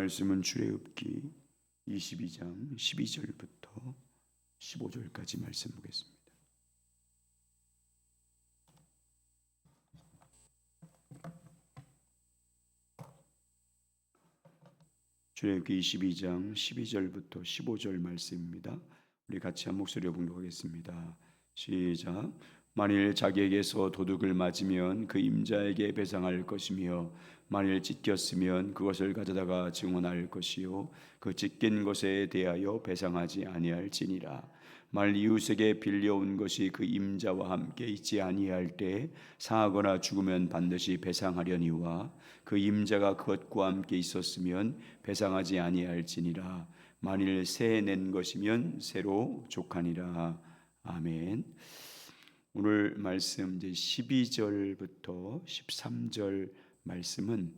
말씀은 출애굽기 22장 12절부터 15절까지 말씀 보겠습니다. 출애굽기 22장 12절부터 15절 말씀입니다. 우리 같이 한 목소리로 봉독하겠습니다. 시작. 만일 자기에게서 도둑을 맞으면 그 임자에게 배상할 것이며 만일 찢겼으면 그것을 가져다가 증언할 것이요 그 찢긴 것에 대하여 배상하지 아니할지니라. 만일 이웃에게 빌려온 것이 그 임자와 함께 있지 아니할 때 상하거나 죽으면 반드시 배상하려니와 그 임자가 그것과 함께 있었으면 배상하지 아니할지니라. 만일 새 낸 것이면 새로 족하니라. 아멘. 오늘 말씀 이제 12절부터 13절 말씀은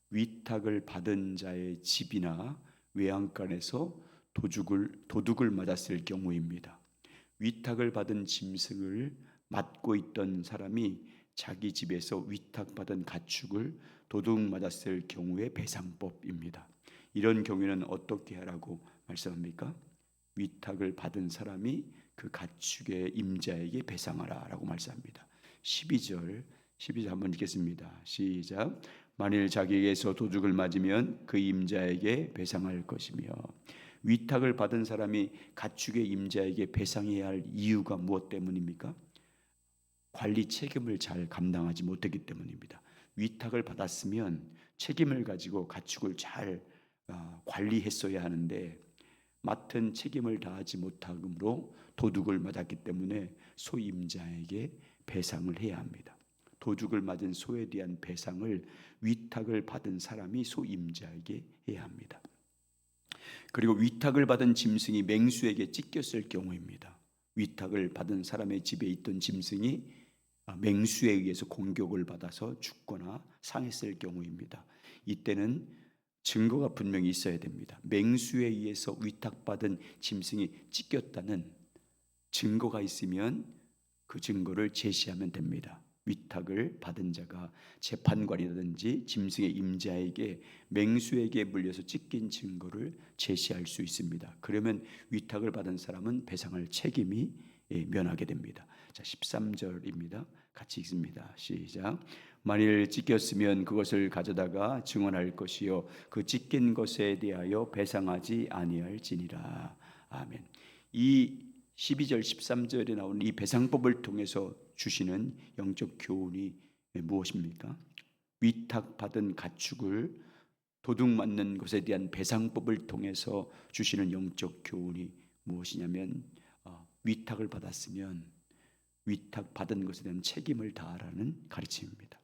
위탁을 받은 자의 집이나 외양간에서 도둑을 맞았을 경우입니다. 위탁을 받은 짐승을 맡고 있던 사람이 자기 집에서 위탁받은 가축을 도둑 맞았을 경우의 배상법입니다. 이런 경우에는 어떻게 하라고 말씀합니까? 위탁을 받은 사람이 그 가축의 임자에게 배상하라 라고 말씀합니다. 12절 한번 읽겠습니다. 시작. 만일 자기에게서 도둑을 맞으면 그 임자에게 배상할 것이며. 위탁을 받은 사람이 가축의 임자에게 배상해야 할 이유가 무엇 때문입니까? 관리 책임을 잘 감당하지 못했기 때문입니다. 위탁을 받았으면 책임을 가지고 가축을 잘 관리했어야 하는데 맡은 책임을 다하지 못함으로 도둑을 맞았기 때문에 소임자에게 배상을 해야 합니다. 도둑을 맞은 소에 대한 배상을 위탁을 받은 사람이 소임자에게 해야 합니다. 그리고 위탁을 받은 짐승이 맹수에게 찢겼을 경우입니다. 위탁을 받은 사람의 집에 있던 짐승이 맹수에 의해서 공격을 받아서 죽거나 상했을 경우입니다. 이때는 증거가 분명히 있어야 됩니다. 맹수에 의해서 위탁받은 짐승이 찢겼다는 증거가 있으면 그 증거를 제시하면 됩니다. 위탁을 받은 자가 재판관이라든지 짐승의 임자에게 맹수에게 물려서 찢긴 증거를 제시할 수 있습니다. 그러면 위탁을 받은 사람은 배상할 책임이 면하게 됩니다. 자, 13절입니다. 같이 읽습니다. 시작. 만일 찢겼으면 그것을 가져다가 증언할 것이요 그 찢긴 것에 대하여 배상하지 아니할지니라. 아멘. 이 12절 13절에 나오는 이 배상법을 통해서 주시는 영적 교훈이 무엇입니까? 위탁받은 가축을 도둑 맞는 것에 대한 배상법을 통해서 주시는 영적 교훈이 무엇이냐면 위탁을 받았으면 위탁받은 것에 대한 책임을 다하라는 가르침입니다.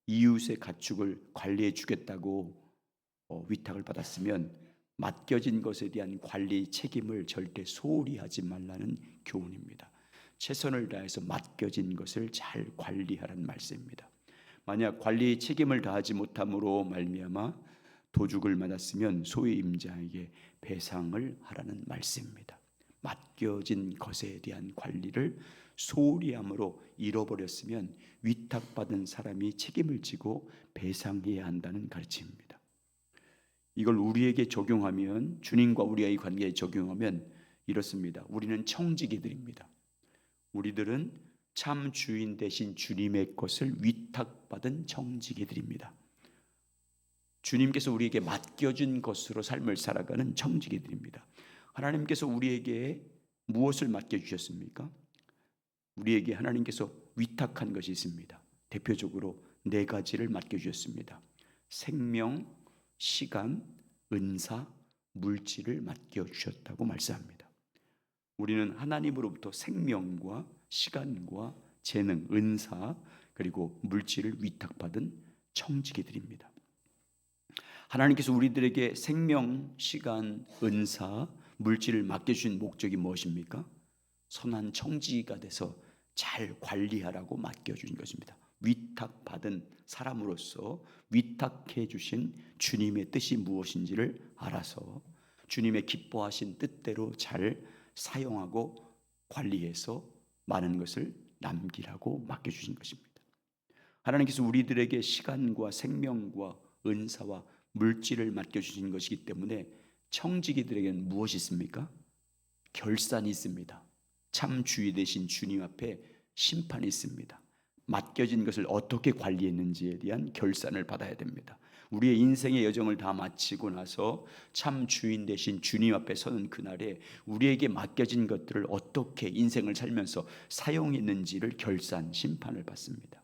이웃의 가축을 관리해 주겠다고 위탁을 받았으면 맡겨진 것에 대한 관리 책임을 절대 소홀히 하지 말라는 교훈입니다. 최선을 다해서 맡겨진 것을 잘 관리하라는 말씀입니다. 만약 관리 책임을 다하지 못함으로 말미암아 도둑을 맞았으면 소의 임자에게 배상을 하라는 말씀입니다. 맡겨진 것에 대한 관리를 소홀히 함으로 잃어버렸으면 위탁받은 사람이 책임을 지고 배상해야 한다는 가르침입니다. 이걸 우리에게 적용하면, 주님과 우리의 관계에 적용하면 이렇습니다. 우리는 청지기들입니다. 우리들은 참 주인 대신 주님의 것을 위탁받은 청지기들입니다. 주님께서 우리에게 맡겨준 것으로 삶을 살아가는 청지기들입니다. 하나님께서 우리에게 무엇을 맡겨주셨습니까? 우리에게 하나님께서 위탁한 것이 있습니다. 대표적으로 4가지를 맡겨주셨습니다. 생명, 시간, 은사, 물질을 맡겨주셨다고 말씀합니다. 우리는 하나님으로부터 생명과 시간과 재능, 은사 그리고 물질을 위탁받은 청지기들입니다. 하나님께서 우리들에게 생명, 시간, 은사, 물질을 맡겨주신 목적이 무엇입니까? 선한 청지기가 돼서 잘 관리하라고 맡겨주신 것입니다. 위탁받은 사람으로서 위탁해 주신 주님의 뜻이 무엇인지를 알아서 주님의 기뻐하신 뜻대로 잘 사용하고 관리해서 많은 것을 남기라고 맡겨주신 것입니다. 하나님께서 우리들에게 시간과 생명과 은사와 물질을 맡겨주신 것이기 때문에 청지기들에게는 무엇이 있습니까? 결산이 있습니다. 참 주인 되신 주님 앞에 심판이 있습니다. 맡겨진 것을 어떻게 관리했는지에 대한 결산을 받아야 됩니다. 우리의 인생의 여정을 다 마치고 나서 참 주인 되신 주님 앞에 서는 그날에 우리에게 맡겨진 것들을 어떻게 인생을 살면서 사용했는지를 결산, 심판을 받습니다.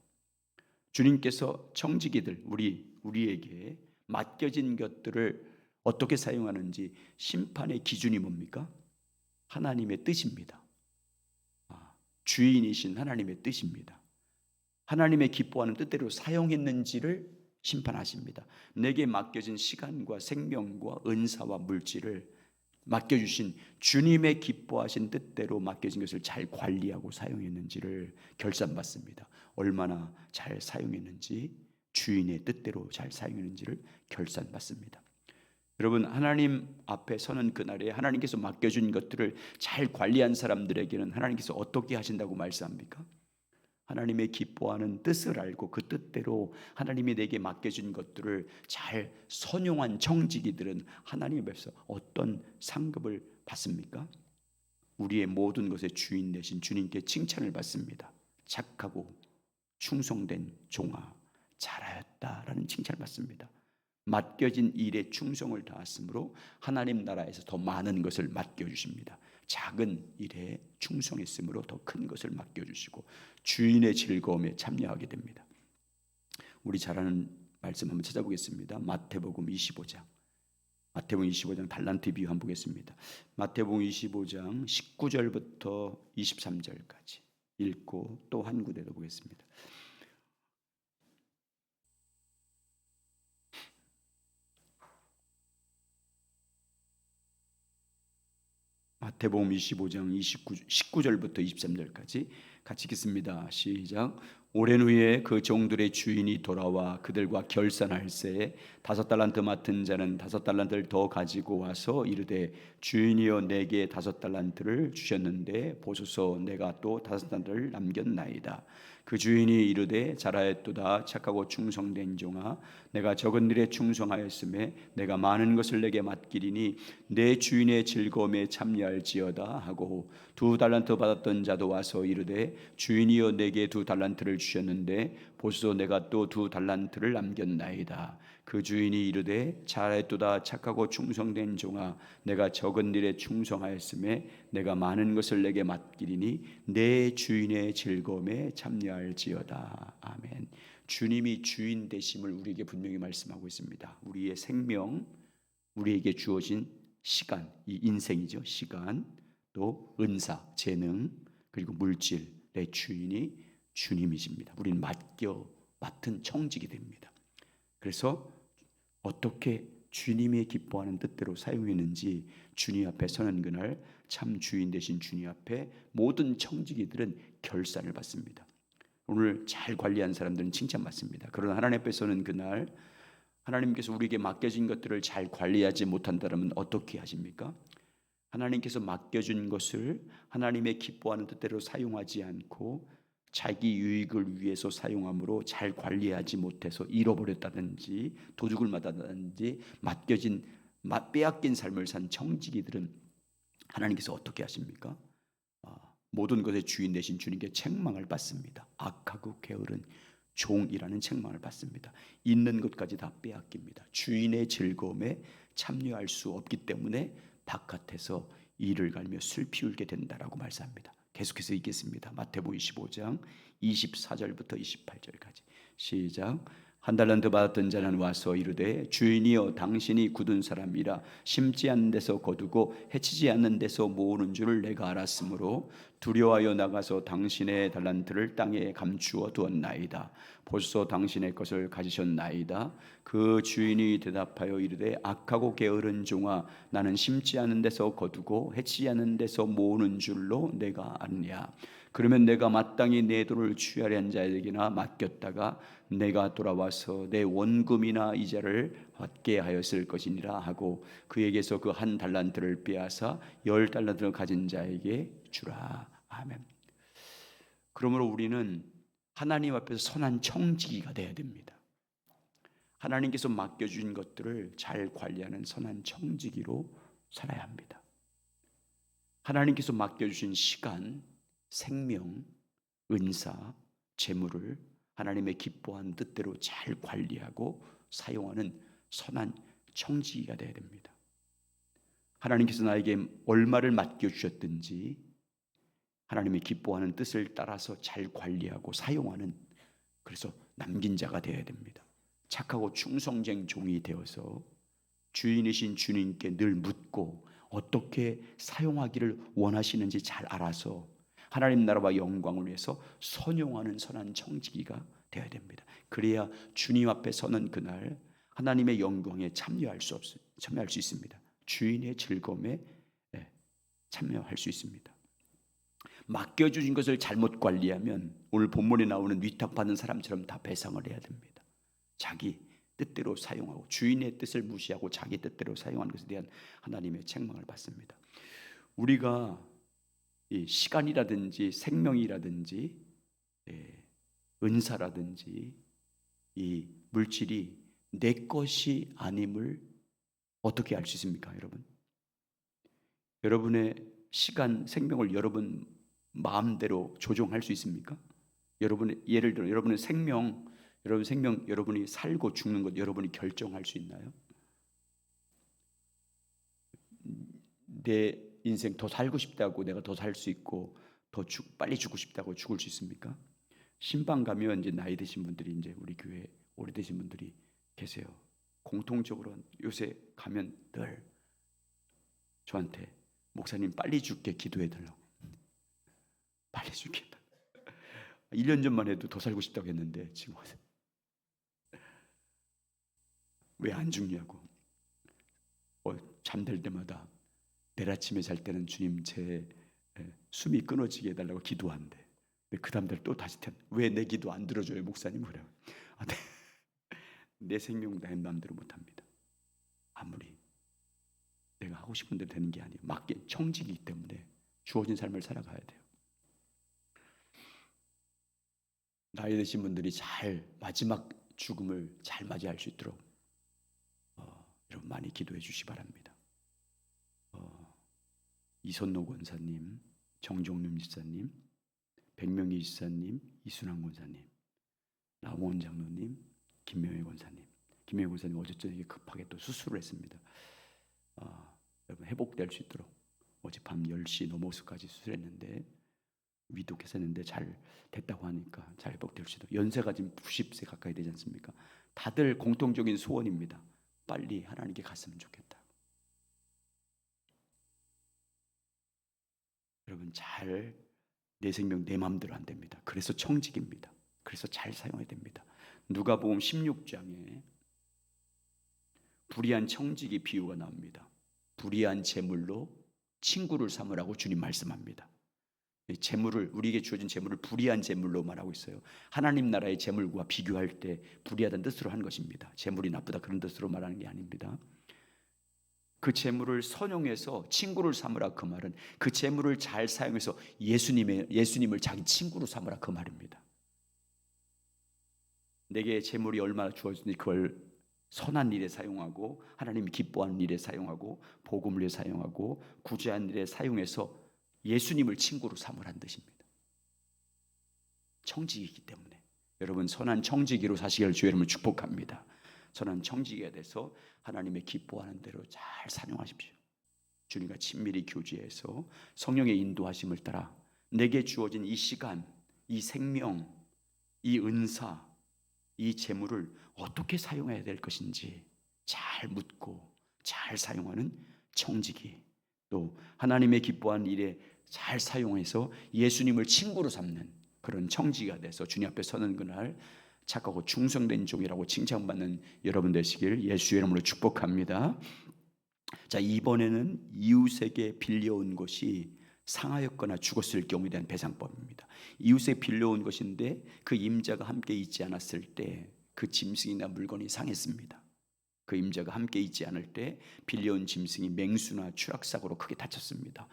주님께서 청지기들, 우리에게 맡겨진 것들을 어떻게 사용하는지 심판의 기준이 뭡니까? 하나님의 뜻입니다. 주인이신 하나님의 뜻입니다. 하나님의 기뻐하는 뜻대로 사용했는지를 심판하십니다. 내게 맡겨진 시간과 생명과 은사와 물질을 맡겨주신 주님의 기뻐하신 뜻대로 맡겨진 것을 잘 관리하고 사용했는지를 결산받습니다. 얼마나 잘 사용했는지, 주인의 뜻대로 잘 사용했는지를 결산받습니다. 여러분, 하나님 앞에 서는 그날에 하나님께서 맡겨준 것들을 잘 관리한 사람들에게는 하나님께서 어떻게 하신다고 말씀합니까? 하나님의 기뻐하는 뜻을 알고 그 뜻대로 하나님이 내게 맡겨준 것들을 잘 선용한 청지기들은 하나님 앞에서 어떤 상급을 받습니까? 우리의 모든 것의 주인 되신 주님께 칭찬을 받습니다. 착하고 충성된 종아, 잘하였다라는 칭찬을 받습니다. 맡겨진 일에 충성을 다했으므로 하나님 나라에서 더 많은 것을 맡겨주십니다. 작은 일에 충성했으므로 더 큰 것을 맡겨주시고 주인의 즐거움에 참여하게 됩니다. 우리 잘 아는 말씀 한번 찾아보겠습니다. 마태복음 25장. 마태복음 25장 달란트 비유 한번 보겠습니다. 마태복음 25장 19절부터 23절까지 읽고 또 한 구절도 보겠습니다. 마태복음 25장 19절부터 23절까지 같이 읽겠습니다. 시작. 오랜 후에 그 종들의 주인이 돌아와 그들과 결산할새 5달란트 맡은 자는 5달란트를 더 가지고 와서 이르되 주인이여 내게 5달란트를 주셨는데 보소서 내가 또 5달란트를 남겼나이다. 그 주인이 이르되 잘하였도다 착하고 충성된 종아 내가 적은 일에 충성하였음에 내가 많은 것을 내게 맡기리니 내 주인의 즐거움에 참여할지어다 하고 2달란트 받았던 자도 와서 이르되 주인이여 내게 2달란트를 주셨는데 보소서 내가 또 2달란트를 남겼나이다. 그 주인이 이르되 잘하였도다 착하고 충성된 종아 내가 적은 일에 충성하였음에 내가 많은 것을 내게 맡기리니 내 주인의 즐거움에 참여할지어다. 아멘. 주님이 주인 되심을 우리에게 분명히 말씀하고 있습니다. 우리의 생명, 우리에게 주어진 시간, 이 인생이죠. 시간, 또 은사, 재능, 그리고 물질의 주인이 주님이십니다. 우리는 맡은 청지기 됩니다. 그래서 어떻게 주님의 기뻐하는 뜻대로 사용했는지 주님 앞에 서는 그날 참 주인 되신 주님 앞에 모든 청지기들은 결산을 받습니다. 오늘 잘 관리한 사람들은 칭찬받습니다. 그러나 하나님 앞에 서는 그날 하나님께서 우리에게 맡겨진 것들을 잘 관리하지 못한다면 어떻게 하십니까? 하나님께서 맡겨준 것을 하나님의 기뻐하는 뜻대로 사용하지 않고 자기 유익을 위해서 사용함으로 잘 관리하지 못해서 잃어버렸다든지 도둑을 맞았다든지 빼앗긴 삶을 산 청지기들은 하나님께서 어떻게 하십니까? 모든 것의 주인 되신 주님께 책망을 받습니다. 악하고 게으른 종이라는 책망을 받습니다. 있는 것까지 다 빼앗깁니다. 주인의 즐거움에 참여할 수 없기 때문에 바깥에서 이를 갈며 슬피 울게 된다라고 말씀합니다. 계속해서 읽겠습니다. 마태복음 25장 24절부터 28절까지 시작. 1달란트 받았던 자는 와서 이르되 주인이여 당신이 굳은 사람이라 심지 않는 데서 거두고 해치지 않는 데서 모으는 줄을 내가 알았으므로 두려워하여 나가서 당신의 달란트를 땅에 감추어 두었나이다. 벌써 당신의 것을 가지셨나이다. 그 주인이 대답하여 이르되 악하고 게으른 종아 나는 심지 않은 데서 거두고 해치지 않는 데서 모으는 줄로 내가 아느냐. 그러면 내가 마땅히 내 돈을 취하려 한 자에게나 맡겼다가 내가 돌아와서 내 원금이나 이자를 받게 하였을 것이니라 하고 그에게서 그 1달란트를 빼앗아 10달란트를 가진 자에게 주라. 아멘. 그러므로 우리는 하나님 앞에서 선한 청지기가 되어야 됩니다. 하나님께서 맡겨주신 것들을 잘 관리하는 선한 청지기로 살아야 합니다. 하나님께서 맡겨주신 시간, 생명, 은사, 재물을 하나님의 기뻐한 뜻대로 잘 관리하고 사용하는 선한 청지기가 되어야 됩니다. 하나님께서 나에게 얼마를 맡겨주셨든지 하나님의 기뻐하는 뜻을 따라서 잘 관리하고 사용하는, 그래서 남긴 자가 되어야 됩니다. 착하고 충성된 종이 되어서 주인이신 주님께 늘 묻고 어떻게 사용하기를 원하시는지 잘 알아서 하나님 나라와 영광을 위해서 선용하는 선한 청지기가 되어야 됩니다. 그래야 주님 앞에 서는 그날 하나님의 영광에 참여할 수 있습니다. 주인의 즐거움에 참여할 수 있습니다. 맡겨주신 것을 잘못 관리하면 오늘 본문에 나오는 위탁받는 사람처럼 다 배상을 해야 됩니다. 자기 뜻대로 사용하고 주인의 뜻을 무시하고 자기 뜻대로 사용하는 것에 대한 하나님의 책망을 받습니다. 우리가 이 시간이라든지 생명이라든지 은사라든지 이 물질이 내 것이 아님을 어떻게 알 수 있습니까, 여러분? 여러분의 시간, 생명을 여러분 마음대로 조종할 수 있습니까? 여러분의, 예를 들어 여러분의 생명, 여러분이 살고 죽는 것 여러분이 결정할 수 있나요? 내 인생 더 살고 싶다고 내가 더 살 수 있고 빨리 죽고 싶다고 죽을 수 있습니까? 신방 가면 이제 나이 드신 분들이, 이제 우리 교회 오래되신 분들이 계세요. 공통적으로 요새 가면 늘 저한테 목사님 빨리 죽게 기도해 달라고. 빨리 죽겠다. 1년 전만 해도 더 살고 싶다고 했는데 지금 왜 안 죽냐고. 잠들 때마다 내일 아침에 잘 때는 주님 제 숨이 끊어지게 해달라고 기도한대. 근데 그 다음날 또 다시 왜 내 기도 안 들어줘요 목사님? 그래요. 내 생명 내 마음대로 못합니다. 아무리 내가 하고 싶은 대로 되는 게 아니에요. 맡긴 청지기이기 때문에 주어진 삶을 살아가야 돼요. 나이 드신 분들이 잘 마지막 죽음을 잘 맞이할 수 있도록 여러분 많이 기도해 주시기 바랍니다. 이선노 권사님, 정종윤 집사님, 백명희 집사님, 이순환 권사님, 나홍원 장로님, 김명희 권사님. 김명희 권사님 어제 저녁에 급하게 또 수술을 했습니다. 여러분 회복될 수 있도록 어제 밤 10시 넘어서까지 수술했는데 위독했었는데 잘 됐다고 하니까 잘 회복될 수 있도록. 연세가 지금 90세 가까이 되지 않습니까? 다들 공통적인 소원입니다. 빨리 하나님께 갔으면 좋겠다. 여러분 잘 내 생명 내 마음대로 안 됩니다. 그래서 청직입니다. 그래서 잘 사용해야 됩니다. 누가복음 16장에 불의한 청지기 비유가 나옵니다. 불의한 재물로 친구를 삼으라고 주님 말씀합니다. 재물을, 우리에게 주어진 재물을 불의한 재물로 말하고 있어요. 하나님 나라의 재물과 비교할 때 불의하다는 뜻으로 한 것입니다. 재물이 나쁘다 그런 뜻으로 말하는 게 아닙니다. 그 재물을 선용해서 친구를 삼으라, 그 말은 그 재물을 잘 사용해서 예수님을 자기 친구로 삼으라, 그 말입니다. 내게 재물이 얼마나 주어지는지 그걸 선한 일에 사용하고 하나님이 기뻐하는 일에 사용하고 복음을 위해 사용하고 구제하는 일에 사용해서 예수님을 친구로 삼으라는 뜻입니다. 청지기이기 때문에 여러분 선한 청지기로 사시기를 주 여러분을 축복합니다. 선한 청지기가 돼서 하나님의 기뻐하는 대로 잘 사용하십시오. 주님과 친밀히 교제해서 성령의 인도하심을 따라 내게 주어진 이 시간, 이 생명, 이 은사, 이 재물을 어떻게 사용해야 될 것인지 잘 묻고 잘 사용하는 청지기, 또 하나님의 기뻐하는 일에 잘 사용해서 예수님을 친구로 삼는 그런 청지기가 돼서 주님 앞에 서는 그날 착하고 충성된 종이라고 칭찬받는 여러분 되시길 예수의 이름으로 축복합니다. 자, 이번에는 이웃에게 빌려온 것이 상하였거나 죽었을 경우에 대한 배상법입니다. 이웃에 빌려온 것인데 그 임자가 함께 있지 않았을 때 그 짐승이나 물건이 상했습니다. 그 임자가 함께 있지 않을 때 빌려온 짐승이 맹수나 추락사고로 크게 다쳤습니다.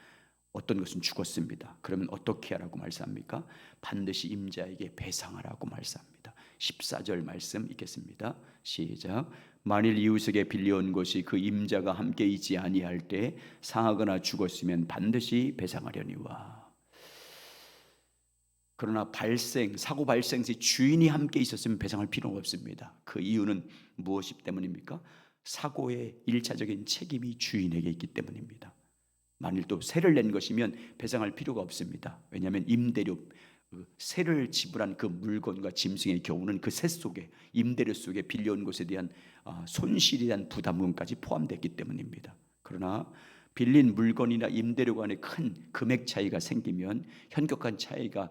어떤 것은 죽었습니다. 그러면 어떻게 하라고 말씀합니까? 반드시 임자에게 배상하라고 말씀합니다. 14절 말씀 읽겠습니다. 시작. 만일 이웃에게 빌려온 것이 그 임자가 함께 있지 아니할 때 상하거나 죽었으면 반드시 배상하려니와. 그러나 사고 발생 시 주인이 함께 있었으면 배상할 필요가 없습니다. 그 이유는 무엇이 때문입니까? 사고의 1차적인 책임이 주인에게 있기 때문입니다. 만일 또 세를 낸 것이면 배상할 필요가 없습니다. 왜냐하면 임대료, 세를 지불한 그 물건과 짐승의 경우는 그 세 속에, 임대료 속에 빌려온 것에 대한 손실에 대한 부담금까지 포함됐기 때문입니다. 그러나 빌린 물건이나 임대료 간에 큰 금액 차이가 생기면, 현격한 차이가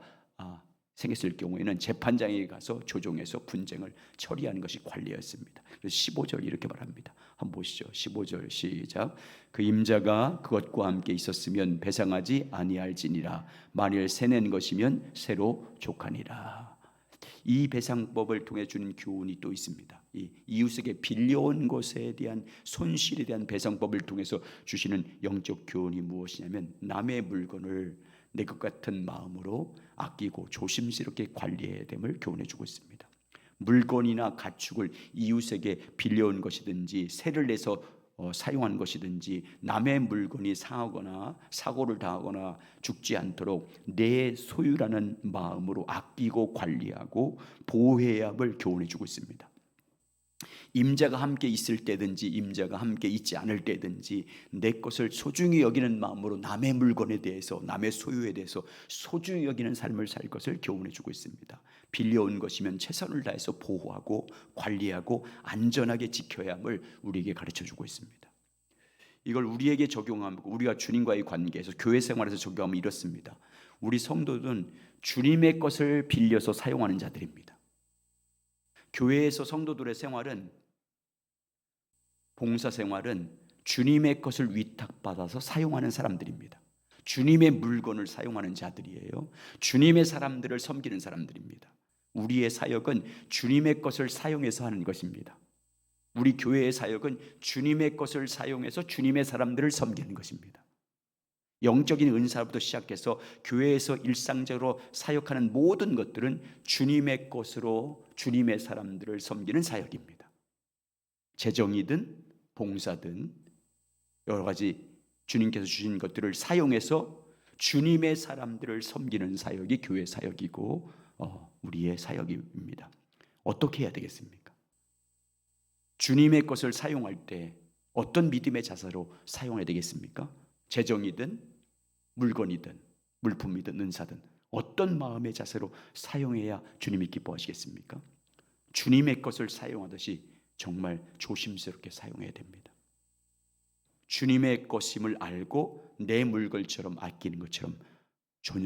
생겼을 경우에는 재판장에 가서 조정해서 분쟁을 처리하는 것이 관리였습니다. 그래서 15절 이렇게 말합니다. 한번 보시죠. 15절 시작. 그 임자가 그것과 함께 있었으면 배상하지 아니할지니라. 만일 세낸 것이면 세로 족하니라. 이 배상법을 통해 주는 교훈이 또 있습니다. 이 이웃에게 빌려온 것에 대한 손실에 대한 배상법을 통해서 주시는 영적 교훈이 무엇이냐면, 남의 물건을 내 것 같은 마음으로 아끼고 조심스럽게 관리해야 됨을 교훈해 주고 있습니다. 물건이나 가축을 이웃에게 빌려온 것이든지 세를 내서 사용한 것이든지, 남의 물건이 상하거나 사고를 당하거나 죽지 않도록 내 소유라는 마음으로 아끼고 관리하고 보호해야 함을 교훈해 주고 있습니다. 임자가 함께 있을 때든지 임자가 함께 있지 않을 때든지 내 것을 소중히 여기는 마음으로 남의 물건에 대해서, 남의 소유에 대해서 소중히 여기는 삶을 살 것을 교훈해 주고 있습니다. 빌려온 것이면 최선을 다해서 보호하고 관리하고 안전하게 지켜야 함을 우리에게 가르쳐 주고 있습니다. 이걸 우리에게 적용하면, 우리가 주님과의 관계에서 교회 생활에서 적용하면 이렇습니다. 우리 성도들은 주님의 것을 빌려서 사용하는 자들입니다. 교회에서 성도들의 생활은, 봉사 생활은 주님의 것을 위탁받아서 사용하는 사람들입니다. 주님의 물건을 사용하는 자들이에요. 주님의 사람들을 섬기는 사람들입니다. 우리의 사역은 주님의 것을 사용해서 하는 것입니다. 우리 교회의 사역은 주님의 것을 사용해서 주님의 사람들을 섬기는 것입니다. 영적인 은사부터 시작해서 교회에서 일상적으로 사역하는 모든 것들은 주님의 것으로 주님의 사람들을 섬기는 사역입니다. 재정이든 봉사든 여러 가지 주님께서 주신 것들을 사용해서 주님의 사람들을 섬기는 사역이 교회 사역이고 우리의 사역입니다. 어떻게 해야 되겠습니까? 주님의 것을 사용할 때 어떤 믿음의 자세로 사용해야 되겠습니까? 재정이든 물건이든 물품이든 은사든 어떤 마음의 자세로 사용해야 주님이 기뻐하시겠습니까? 주님의 것을 사용하듯이 정말 조심스럽게 사용해야 됩니다. 주님의 것임을 알고 내 물건처럼 아끼는 것처럼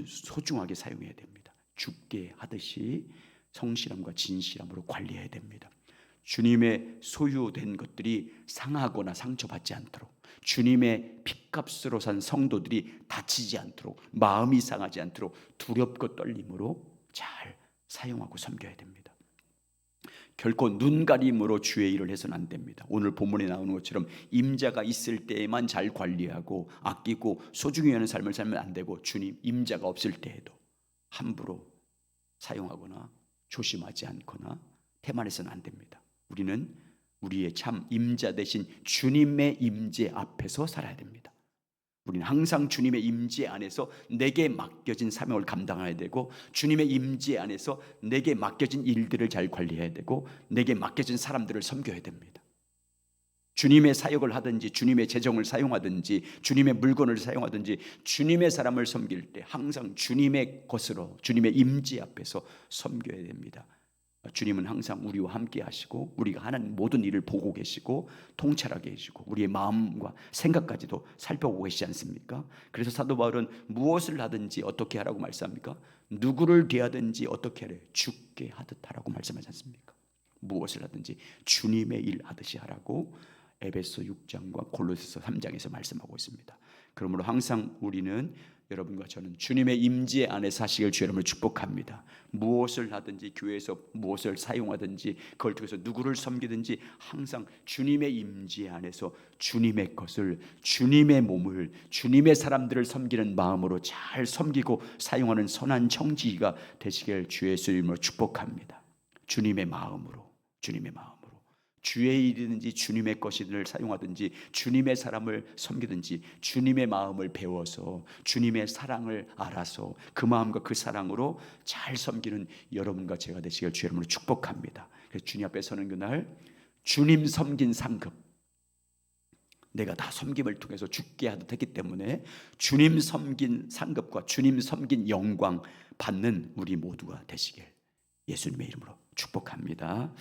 소중하게 사용해야 됩니다. 죽게 하듯이 성실함과 진실함으로 관리해야 됩니다. 주님의 소유된 것들이 상하거나 상처받지 않도록, 주님의 핏값으로 산 성도들이 다치지 않도록, 마음이 상하지 않도록 두렵고 떨림으로 잘 사용하고 섬겨야 됩니다. 결코 눈가림으로 주의 일을 해서는 안 됩니다. 오늘 본문에 나오는 것처럼 임자가 있을 때에만 잘 관리하고 아끼고 소중히 하는 삶을 살면 안 되고, 주님 임자가 없을 때에도 함부로 사용하거나 조심하지 않거나 태만해서는 안 됩니다. 우리는 우리의 참 임자 대신 주님의 임재 앞에서 살아야 됩니다. 우리는 항상 주님의 임재 안에서 내게 맡겨진 사명을 감당해야 되고, 주님의 임재 안에서 내게 맡겨진 일들을 잘 관리해야 되고, 내게 맡겨진 사람들을 섬겨야 됩니다. 주님의 사역을 하든지 주님의 재정을 사용하든지 주님의 물건을 사용하든지 주님의 사람을 섬길 때 항상 주님의 것으로 주님의 임재 앞에서 섬겨야 됩니다. 주님은 항상 우리와 함께 하시고 우리가 하는 모든 일을 보고 계시고 통찰하게 해주고 우리의 마음과 생각까지도 살펴보고 계시지 않습니까? 그래서 사도 바울은 무엇을 하든지 어떻게 하라고 말씀합니까? 누구를 대하든지 어떻게 하래? 죽게 하듯 하라고 말씀하지 않습니까? 무엇을 하든지 주님의 일 하듯이 하라고 에베소 6장과 골로새서 3장에서 말씀하고 있습니다. 그러므로 항상 우리는, 여러분과 저는 주님의 임재 안에 사시길 주 여러분을 축복합니다. 무엇을 하든지 교회에서 무엇을 사용하든지 그걸 통해서 누구를 섬기든지 항상 주님의 임재 안에서 주님의 것을, 주님의 몸을, 주님의 사람들을 섬기는 마음으로 잘 섬기고 사용하는 선한 청지기가 되시길 주 예수의 이름으로 축복합니다. 주님의 마음으로, 주님의 마음으로 주의 일이든지 주님의 것을 사용하든지 주님의 사람을 섬기든지 주님의 마음을 배워서 주님의 사랑을 알아서 그 마음과 그 사랑으로 잘 섬기는 여러분과 제가 되시길 주의 이름으로 축복합니다. 그래서 주님 앞에 서는 그날 주님 섬긴 상급, 내가 다 섬김을 통해서 죽게 하듯 했기 때문에 주님 섬긴 상급과 주님 섬긴 영광 받는 우리 모두가 되시길 예수님의 이름으로 축복합니다.